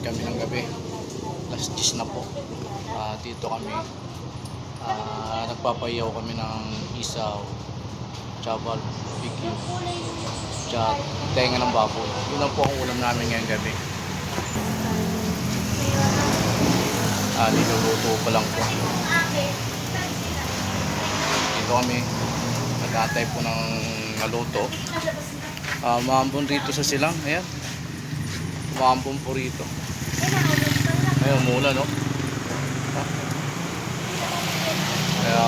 kami ng gabi. Last 10 na po. Dito kami. Nagpapayaw kami ng isaw, chabal, bigyo, tsaka tenga ng baboy. Yun lang po ang ulam namin ngayong gabi. Niluluto pa lang po. Dito kami. Nag-aantay po ng naluto. Maambon rito sa silang. Ayan. Maambon po rito. Ayun, mula, no? Kaya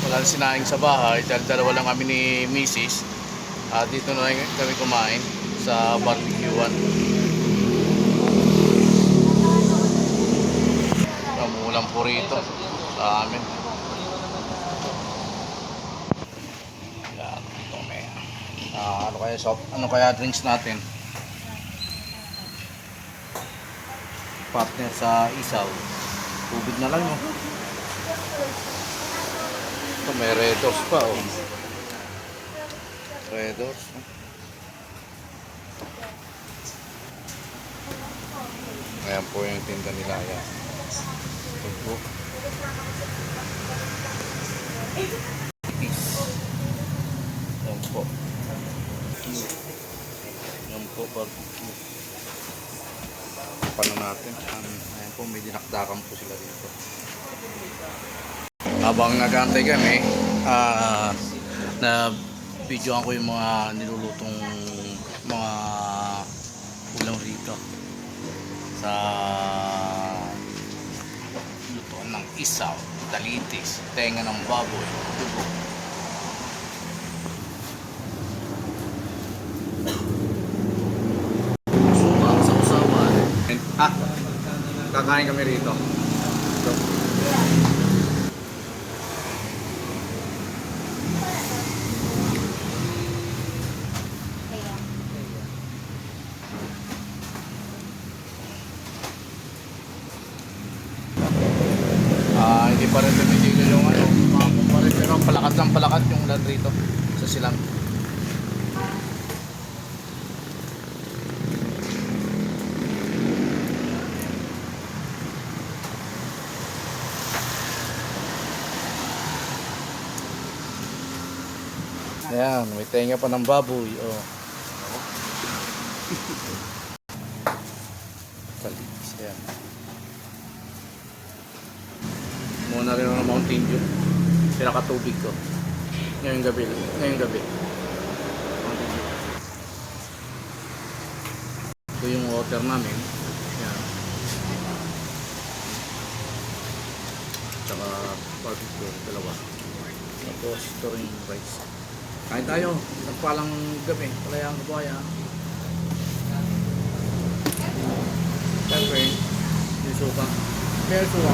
wala na sinaing sa bahay dahil dalawa lang kami ni Mrs. Dito na lang kami kumain sa barbecuean. Namulang po rito sa amin. Yan, ito may ano kaya drinks natin? Partner sa isaw. Tubig na lang, no? Ito may Red Horse pa, oh. Red Horse, no? Ayan po yung tinda nila. Ayan. Ito po. Ayan po. Ayan po, barbecue. Paano natin? Ayan po, may dinakdakan po sila dito. Habang nag-aantay kami, na videoan ko yung mga nilulutong mga ulam rito sa lutuan ng isaw, talitis, tenga ng baboy, dugo. Suka sa usawan. Kakain kami rito. So, hindi pa rin tumigil yung ano, pa rin, pero palakat ng palakat yung ulan rito sa silang. Ayan, may tenga pa ng baboy, oh. Talitis, ayan. Muna rin ako ng Mountain Dew. Pinakatubig ko. Ngayong gabi. Mountain Dew. Ito yung water namin. Ayan. Tsaka barbecue, dalawa. Tapos ito rin yung rice. Kain tayo. Nagpalang gabi. Palayang kabuhaya. Siyempre, yung suka. Kaya suka.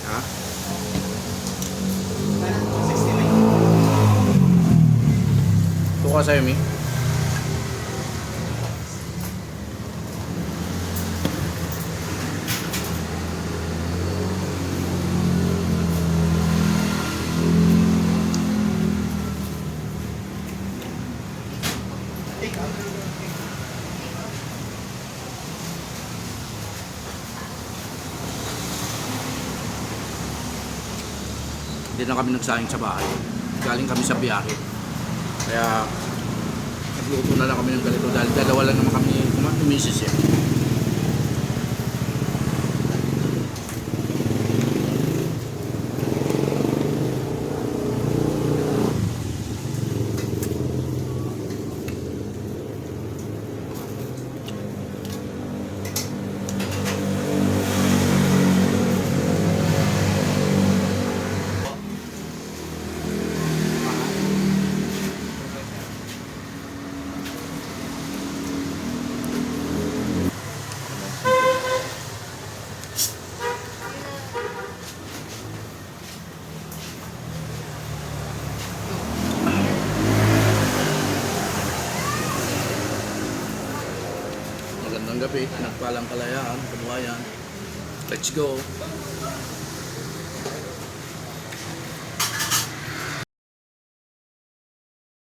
Ha? Suka sa'yo, Mi? Hindi na kami nagsayang sa bahay. Galing kami sa biyahe. Kaya nagluto na lang kami ng ganito dahil dalawa lang naman kami kumisis eh. Magandang gabi, nagpalang kalayaan, kabuhayan. Let's go!